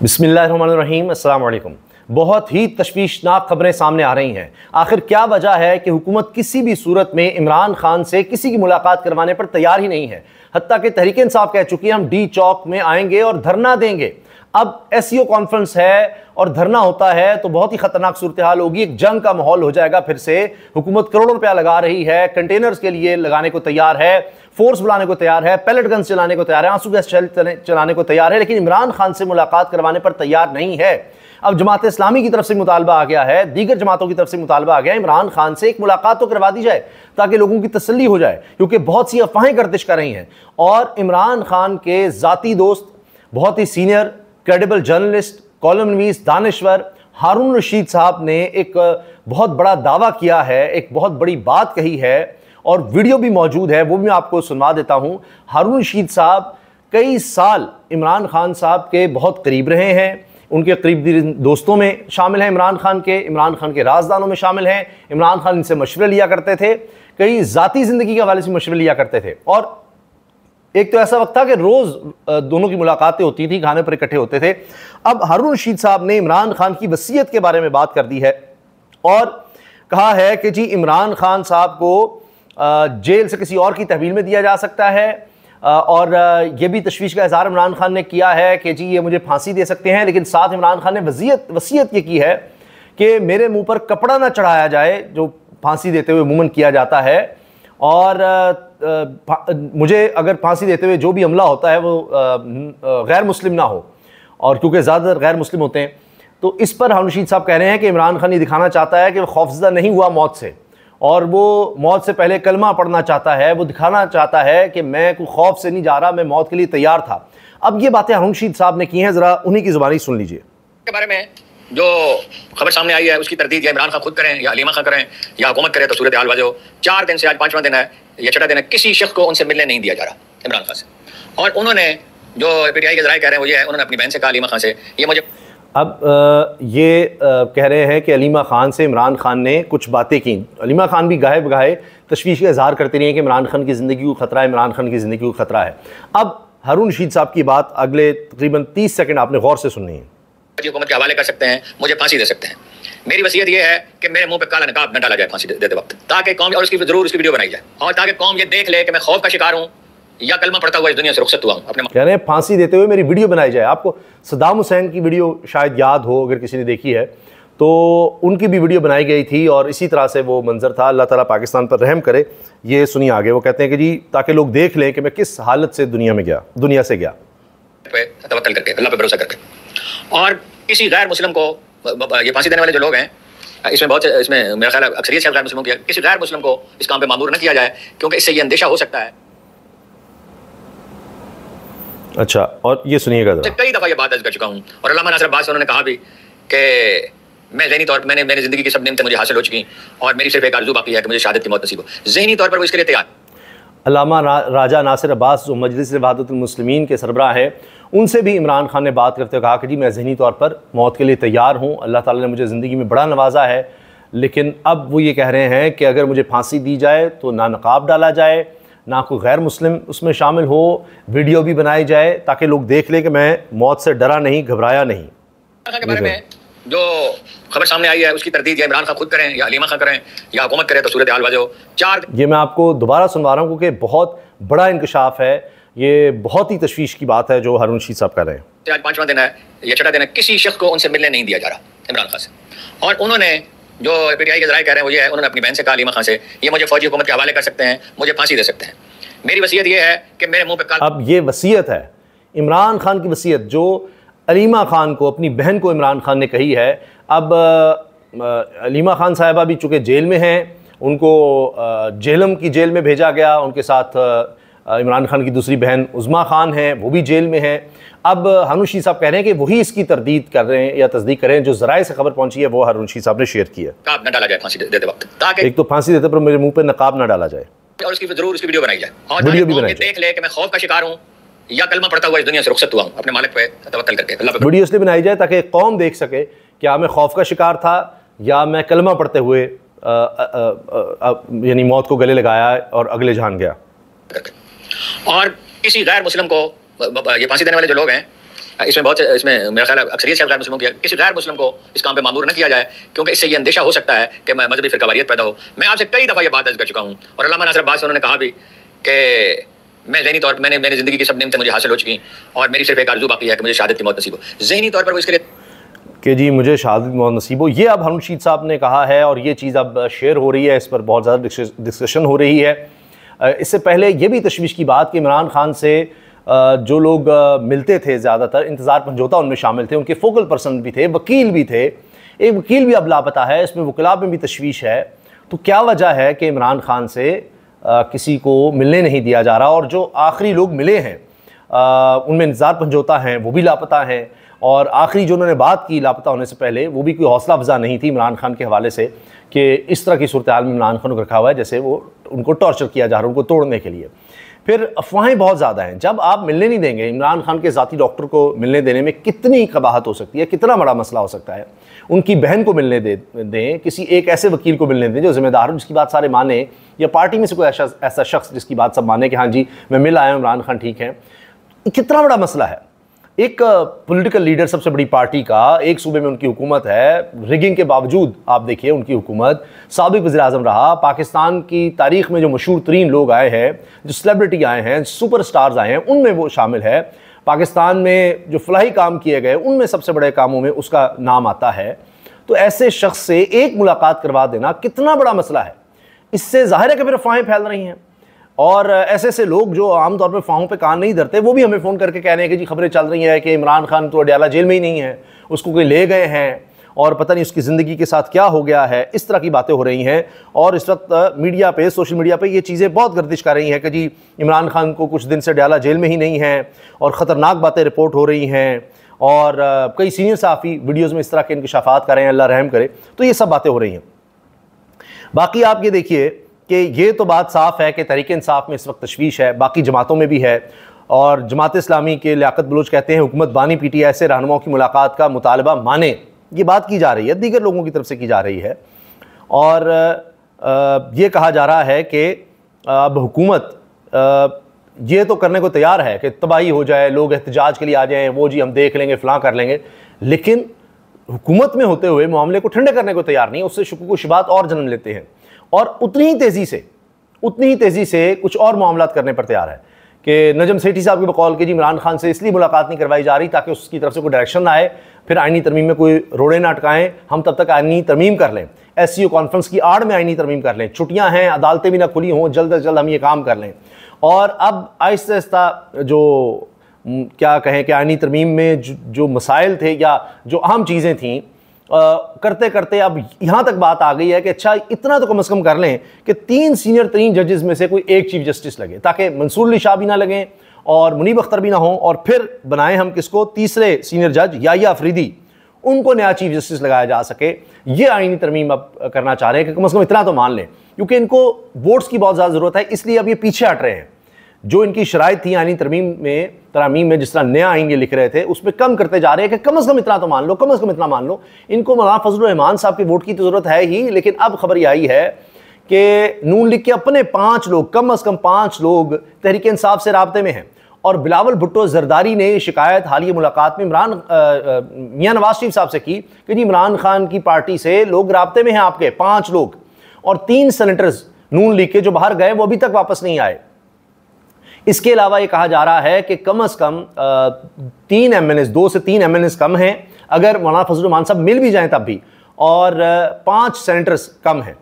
बिस्मिल्लाहिर्रहमानिर्रहीम, अस्सलाम वालेकुम। बहुत ही तशवीशनाक खबरें सामने आ रही हैं। आखिर क्या वजह है कि हुकूमत किसी भी सूरत में इमरान खान से किसी की मुलाकात करवाने पर तैयार ही नहीं है। हत्ता कि तहरीक इंसाफ कह चुकी है हम डी चौक में आएंगे और धरना देंगे। अब एसईओ कॉन्फ्रेंस है और धरना होता है तो बहुत ही खतरनाक सूरत हाल होगी। एक जंग का माहौल हो जाएगा। फिर से हुकूमत करोड़ों रुपया लगा रही है, कंटेनर्स के लिए लगाने को तैयार है, फोर्स बुलाने को तैयार है, पैलेट गन चलाने को तैयार है, आंसू गैस चलाने को तैयार है, लेकिन इमरान खान से मुलाकात करवाने पर तैयार नहीं है। अब जमात इस्लामी की तरफ से मुतालबा आ गया है, दीगर जमातों की तरफ से मुतालबा आ गया है, इमरान खान से एक मुलाकात तो करवा दी जाए ताकि लोगों की तसल्ली हो जाए, क्योंकि बहुत सी अफवाहें गर्दिश कर रही हैं। और इमरान खान के ज़ाती दोस्त, बहुत ही सीनियर क्रेडिबल जर्नलिस्ट, कॉलम नवीस, दानिश्वर हारून रशीद साहब ने एक बहुत बड़ा दावा किया है, एक बहुत बड़ी बात कही है और वीडियो भी मौजूद है, वो भी मैं आपको सुनवा देता हूं। हारून रशीद साहब कई साल इमरान खान साहब के बहुत करीब रहे हैं, उनके करीबी दोस्तों में शामिल हैं, इमरान खान के राजदानों में शामिल हैं। इमरान खान इनसे मशवरे लिया करते थे, कई ज़ाती ज़िंदगी के हवाले से मशवरे लिया करते थे। और एक तो ऐसा वक्त था कि रोज़ दोनों की मुलाकातें होती थी, खाने पर इकट्ठे होते थे। अब हारून रशीद साहब ने इमरान खान की वसीयत के बारे में बात कर दी है और कहा है कि जी इमरान खान साहब को जेल से किसी और की तहवील में दिया जा सकता है। और ये भी तशवीश का इज़हार इमरान खान ने किया है कि जी ये मुझे फांसी दे सकते हैं, लेकिन साथ इमरान खान ने वसीयत ये की है कि मेरे मुंह पर कपड़ा ना चढ़ाया जाए, जो फांसी देते हुए अमूमन किया जाता है। और मुझे अगर फांसी देते हुए जो भी हमला होता है वो गैर मुस्लिम ना हो, और क्योंकि ज़्यादातर गैर मुस्लिम होते हैं। तो इस पर हारून रशीद साहब कह रहे हैं कि इमरान खान ये दिखाना चाहता है कि वो खौफज़दा नहीं हुआ मौत से, और वो मौत से पहले कलमा पढ़ना चाहता है। वो दिखाना चाहता है कि मैं कोई खौफ से नहीं जा रहा, मैं मौत के लिए तैयार था। अब ये बातें हारून रशीद साहब ने की हैं, ज़रा उन्हीं की ज़ुबानी सुन लीजिए। के बारे में जो खबर सामने आई है उसकी तरदीद या इमरान खान खुद करें या अलीमा खान करें या हुकूमत करे तो सूरत हाल वाज़ेह हो। 4 दिन से आज 5वां दिन है या 6वां दिन है, किसी शख्स को उनसे मिलने नहीं दिया जा रहा इमरान खान से। और उन्होंने जो पीटीआई के ज़राए कह रहे हैं वो ये है, उन्होंने अपनी बहन से कहा अलीमा खान से, ये मुझे अब ये कह रहे हैं कि अलीमा खान से इमरान खान ने कुछ बातें की। अलीमा खान भी गाहे बगाहे तशवीश का इजहार करते रही हैं कि इमरान खान की ज़िंदगी को ख़तरा है, इमरान खान की ज़िंदगी को ख़तरा है। अब हारून रशीद साहब की बात अगले तकरीबन 30 सेकंड आपने गौर से सुननी है। हुकूमत के हवाले कर सकते हैं, मुझे फांसी दे सकते हैं। मेरी वसीयत ये है कि मेरे मुंह पे काला नकाब न डाला जाए फांसी देते वक्त, ताकि कौम, और उसकी ज़रूर उसकी वीडियो बनाई जाए, और ताकि कौम ये देख ले कि मैं खौफ का शिकार हूँ या कलमा पढ़ता हुआ इस दुनिया से रुखसत हुआ हूँ। अपने कह रहे हैं फांसी देते हुए मेरी वीडियो बनाई जाए। आपको सद्दाम हुसैन की वीडियो शायद याद हो, अगर किसी ने देखी है तो उनकी भी वीडियो बनाई गई थी और इसी तरह से वो मंजर था। अल्लाह ताला पाकिस्तान पर रहम करे। ये सुनिए आगे, वो कहते हैं कि जी ताकि लोग देख लें कि मैं किस हालत से दुनिया से गया, तवक्कल करके, अल्लाह पे भरोसा करके। और किसी गैर मुस्लिम को ये फांसी देने वाले जो लोग हैं, इसमें मेरा ख्याल अक्सरियत गैर मुस्लिमों की, किसी गैर मुस्लिम को इस काम पे मामूर न किया जाए, क्योंकि इससे ये अंदेशा हो सकता है। अच्छा, और ये सुनिएगा जरा। कई दफ़ा ये बात अर्ज कर चुका हूँ और अल्लामा नासिर अब्बास उन्होंने कहा भी कि मैं ज़हनी तौर पर मेरी ज़िंदगी की सब नेमतें मुझे हासिल हो चुकी और मेरी सिर्फ एक आरज़ू बाकी है कि मुझे शहादत की मौत नसीब हो। ज़हनी तौर पर वो इसके लिए तैयार। अल्लामा राजा नासिर अब्बास जो मजलिस वहादतुल मुस्लिमीन के सरबराह हैं, उनसे भी इमरान खान ने बात करते हुए कहा कि जी मैं ज़हनी तौर पर मौत के लिए तैयार हूँ, अल्लाह ताला ने मुझे ज़िंदगी में बड़ा नवाजा है। लेकिन अब वो ये कह रहे हैं कि अगर मुझे फांसी दी जाए तो ना नकाब डाला जाए, ना कोई गैर मुस्लिम उसमें शामिल हो, वीडियो भी बनाई जाए ताकि लोग देख लें कि मैं मौत से डरा नहीं, घबराया नहीं। के बारे में जो खबर सामने आई है उसकी तरदीद या इमरान खान खुद करें या अलीमा खान करें या हुकूमत करे तो सूरत हाल वाज़ेह हो। 4 ये मैं आपको दोबारा सुनवा रहा हूँ क्योंकि बहुत बड़ा इंकशाफ है, ये बहुत ही तशवीश की बात है जो हारून रशीद साहब कर रहे हैं। आज 5वां दिन है या 6वां दिन है, किसी शख्स को उनसे मिलने नहीं दिया जा रहा इमरान खान से। और उन्होंने जो पीटीआई के ज़राए कह रहे हैं वो ये है, उन्होंने अपनी बहन से कहा अलीमा खान से, ये मुझे फौजी हुकूमत के हवाले कर सकते हैं, मुझे फांसी दे सकते हैं। मेरी वसीयत ये है कि मेरे मुंह पे अब ये वसीयत है इमरान खान की वसीयत जो अलीमा खान को, अपनी बहन को इमरान खान ने कही है। अब अलीमा खान साहिबा भी चूँकि जेल में हैं, उनको जेहलम की जेल में भेजा गया, उनके साथ इमरान खान की दूसरी बहन उज़मा खान हैं, वो भी जेल में हैं। अब हारून रशीद साहब कह रहे हैं कि वही इसकी तरदीद कर रहे हैं या तस्दीक कर रहे हैं, जो ज़राए से खबर पहुंची है वो हारून रशीद साहब ने शेयर की है। नकाब न डाला जाए फांसी देते वक्त, ताकि एक तो फांसी देते पर मेरे मुंह पे नकाब ना डाला जाए, और उसकी ज़रूर उसकी वीडियो बनाई जाए, और वीडियो भी बनाई जाए, देख ले कि मैं खौफ का शिकार हूँ या कलमा पढ़ता हुआ इस दुनिया से रुखसत हुआ हूँ, अपने मालिक पे तवक्कल करके। अल्लाह पे वीडियो इसलिए बनाई जाए ताकि कौम देख सके क्या मैं खौफ का शिकार था या मैं कलमा पढ़ते हुए यानी मौत को गले लगाया और अगले जहान गया। और किसी गैर मुस्लिम को ये फांसी देने वाले जो लोग हैं, इसमें मेरा ख्याल है अक्सरियत गैर मुस्लिमों की, किसी गैर मुस्लिम को इस काम पे मामूर न किया जाए, क्योंकि इससे ये अंदेशा हो सकता है कि मजहबी फिरकावारियत पैदा हो। मैं आपसे कई दफ़ा ये बात अर्ज कर चुका हूँ, और अल्लामा नासिर अब्बास उन्होंने कहा भी कि मैं ज़हनी तौर पर मेरी ज़िंदगी की सब नेमतें मुझे हासिल हो चुकी, और मेरी सिर्फ एक आरज़ू बाकी है कि मुझे शहादत की मौत नसीब हो। ज़हनी तौर पर वो इसके लिए कि जी मुझे शहादत मौत नसीब हो, ये अब हारून रशीद साहब ने कहा है, और ये चीज़ अब शेयर हो रही है, इस पर बहुत ज़्यादा डिस्कशन हो रही है। इससे पहले ये भी तशवीश की बात कि इमरान खान से जो लोग मिलते थे, ज़्यादातर इंतज़ार पंजोता उनमें शामिल थे, उनके फोकल पर्सन भी थे, वकील भी थे, एक वकील भी अब लापता है, इसमें वकला में भी तशवीश है। तो क्या वजह है कि इमरान खान से किसी को मिलने नहीं दिया जा रहा, और जो आखिरी लोग मिले हैं उनमें इंतज़ार पंजोता हैं, वो भी लापता हैं, और आखिरी जो उन्होंने बात की लापता होने से पहले वो भी कोई हौसला अफजा नहीं थी इमरान खान के हवाले से कि इस तरह की सूरत हाल में इमरान खान को रखा हुआ है जैसे वो उनको टॉर्चर किया जा रहा है, उनको तोड़ने के लिए। फिर अफवाहें बहुत ज़्यादा हैं। जब आप मिलने नहीं देंगे, इमरान खान के ज़ाती डॉक्टर को मिलने देने में कितनी कबाहत हो सकती है, कितना बड़ा मसला हो सकता है। उनकी बहन को मिलने दें, किसी एक ऐसे वकील को मिलने दें जो जिम्मेदार हो, जिसकी बात सारे माने, या पार्टी में से कोई ऐसा शख्स जिसकी बात सब माने कि हाँ जी मैं मिल आया हूँ, इमरान खान ठीक है। कितना बड़ा मसला है। एक पॉलिटिकल लीडर, सबसे बड़ी पार्टी का, एक सूबे में उनकी हुकूमत है, रिगिंग के बावजूद आप देखिए उनकी हुकूमत, साबिक वज़ीर-ए-आज़म रहा, पाकिस्तान की तारीख़ में जो मशहूर तरीन लोग आए हैं, जो सेलिब्रिटी आए हैं, सुपर स्टार्स आए हैं, उनमें वो शामिल है। पाकिस्तान में जो फलाही काम किए गए उनमें सबसे बड़े कामों में उसका नाम आता है। तो ऐसे शख्स से एक मुलाकात करवा देना कितना बड़ा मसला है। इससे ज़ाहिर है कि फिर अफवाहें फैल रही हैं, और ऐसे ऐसे लोग जो आमतौर पर अफवाहों पे कान नहीं धरते, वो भी हमें फ़ोन करके कह रहे हैं कि जी खबरें चल रही हैं कि इमरान खान तो अडयाला जेल में ही नहीं है, उसको कोई ले गए हैं, और पता नहीं उसकी ज़िंदगी के साथ क्या हो गया है। इस तरह की बातें हो रही हैं, और इस वक्त मीडिया पे, सोशल मीडिया पे ये चीज़ें बहुत गर्दिश कर रही हैं कि जी इमरान खान को कुछ दिन से अडयाला जेल में ही नहीं है, और ख़तरनाक बातें रिपोर्ट हो रही हैं, और कई सीनियर सहाफ़ी वीडियोज़ में इस तरह के इंकशाफात कर रहे हैं, अल्लाह रहम करे। तो ये सब बातें हो रही हैं। बाकी आप ये देखिए कि ये तो बात साफ़ है कि तहरीक इंसाफ में इस वक्त तशवीश है, बाकी जमातों में भी है, और जमात इस्लामी के लियाकत बलोच कहते हैं हुकूमत बानी PTI से रहनुमाओं की मुलाकात का मुतालबा माने। ये बात की जा रही है, दीगर लोगों की तरफ से की जा रही है, और ये कहा जा रहा है कि अब हुकूमत ये तो करने को तैयार है कि तबाही हो जाए, लोग एहतजाज के लिए आ जाएँ, वो जी हम देख लेंगे, फ़लाँ कर लेंगे, लेकिन हुकूमत में होते हुए मामले को ठंडे करने को तैयार नहीं। उससे शुकूक व शुबहात और जन्म लेते हैं, और उतनी ही तेज़ी से कुछ और मामलात करने पर तैयार है कि नजम सेठी साहब के बकौल के जी इमरान खान से इसलिए मुलाकात नहीं करवाई जा रही ताकि उसकी तरफ से कोई डायरेक्शन ना आए, फिर आईनी तरमीम में कोई रोड़े ना अटकाएं, हम तब तक आईनी तरमीम कर लें, SCO कॉन्फ्रेंस की आड़ में आईनी तरमीम कर लें, छुट्टियां हैं, अदालतें भी ना खुली हों, जल्द अज जल्द हम ये काम कर लें। और अब आहिस्ता आहिस्ता जो क्या कहें कि आईनी तरमीम में जो मसाइल थे या जो अहम चीज़ें थीं, करते करते अब यहाँ तक बात आ गई है कि अच्छा इतना तो कम से कम कर लें कि 3 सीनियर तरीन जजेस में से कोई एक चीफ जस्टिस लगे, ताकि मंसूर अली शाह भी ना लगें और मुनीब अख्तर भी ना हों, और फिर बनाएं हम किसको, तीसरे सीनियर जज याहिया अफरीदी, उनको नया चीफ जस्टिस लगाया जा सके। ये आईनी तरमीम अब करना चाह रहे हैं कि कम से कम इतना तो मान लें, क्योंकि इनको वोट्स की बहुत ज़्यादा ज़रूरत है, इसलिए अब ये पीछे हट रहे हैं। जो इनकी शराइत थी आईनी तरामीम में जिस तरह नया आइन ये लिख रहे थे, उसमें कम करते जा रहे हैं कि कम से कम इतना तो मान लो, कम से कम इतना मान लो। इनको मौलाना फजलुर रहमान साहब के वोट की तो ज़रूरत है ही, लेकिन अब खबर यह आई है कि नून लीग के अपने 5 लोग, कम से कम 5 लोग तहरीक इंसाफ से राब्ते में हैं, और बिलावल भुट्टो जरदारी ने शिकायत हालिया मुलाकात में मियां नवाज शरीफ साहब से की कि जी इमरान खान की पार्टी से लोग राब्ते में हैं आपके 5 लोग, और 3 सेनेटर्स नून लीग के जो बाहर गए वो अभी तक वापस नहीं आए। इसके अलावा ये कहा जा रहा है कि कम से कम 3 MNAs, 2 से 3 MNAs कम हैं, अगर मौलाना फजलुर रहमान साहब मिल भी जाएं तब भी, और 5 सेनेटर्स कम हैं।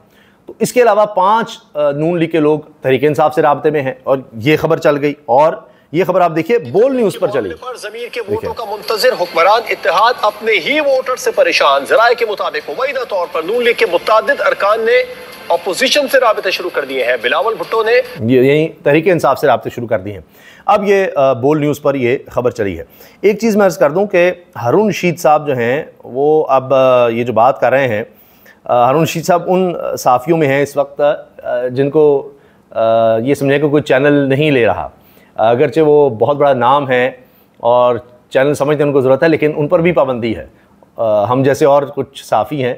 तो इसके अलावा 5 नून लीग के लोग तहरीक इंसाफ से राब्ते में हैं, और ये खबर चल गई। और ये खबर आप देखिए बोल न्यूज़ पर चली। ज़मीर के वोटों का मुंतज़िर हुक्मरान इत्तेहाद अपने ही वोटर से परेशान। ज़राए के मुताबिक मुबैना तौर पर नून लीग के मुतादिद अरकान ने अपोजिशन से राबते शुरू कर दिए हैं। बिलावल भुट्टो ने यही तहरीक इंसाफ से राबते शुरू कर दिए हैं। अब ये बोल न्यूज़ पर ये खबर चली है। एक चीज़ मैं अर्ज़ कर दूं कि हारून रशीद साहब जो हैं वो अब ये जो बात कर रहे हैं, हारून रशीद साहब उन साफ़ियों में हैं इस वक्त जिनको ये समझे कि कोई चैनल नहीं ले रहा, अगरचे वो बहुत बड़ा नाम है और चैनल समझते हैं उनको ज़रूरत है, लेकिन उन पर भी पाबंदी है। हम जैसे और कुछ साफ़ी हैं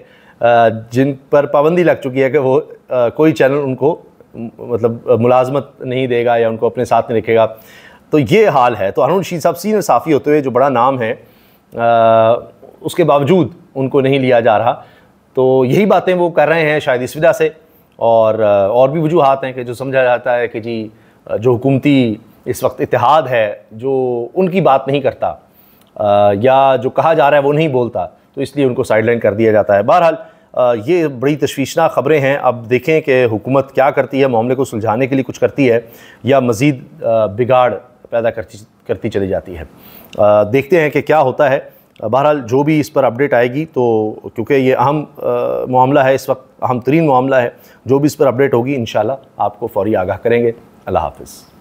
जिन पर पाबंदी लग चुकी है कि वो कोई चैनल उनको मतलब मुलाजमत नहीं देगा या उनको अपने साथ नहीं रखेगा। तो ये हाल है। तो हारून रशीद साहब सीनियर साफ़ी होते हुए जो बड़ा नाम है उसके बावजूद उनको नहीं लिया जा रहा। तो यही बातें वो कर रहे हैं शायद इस वजह से, और भी वजूहात हैं कि जो समझा जाता है कि जी जो हुकूमती इस वक्त इत्तेहाद है जो उनकी बात नहीं करता या जो कहा जा रहा है वो नहीं बोलता, तो इसलिए उनको साइडलाइन कर दिया जाता है। बहरहाल ये बड़ी तशवीशनाक ख़बरें हैं। अब देखें कि हुकूमत क्या करती है, मामले को सुलझाने के लिए कुछ करती है या मज़ीद बिगाड़ पैदा करती चली जाती है। देखते हैं कि क्या होता है। बहरहाल जो भी इस पर अपडेट आएगी, तो क्योंकि ये अहम मामला है, इस वक्त अहम तरीन मामला है, जो भी इस पर अपडेट होगी इंशाल्लाह आपको फ़ौरी आगाह करेंगे। अल्लाह हाफ़िज़।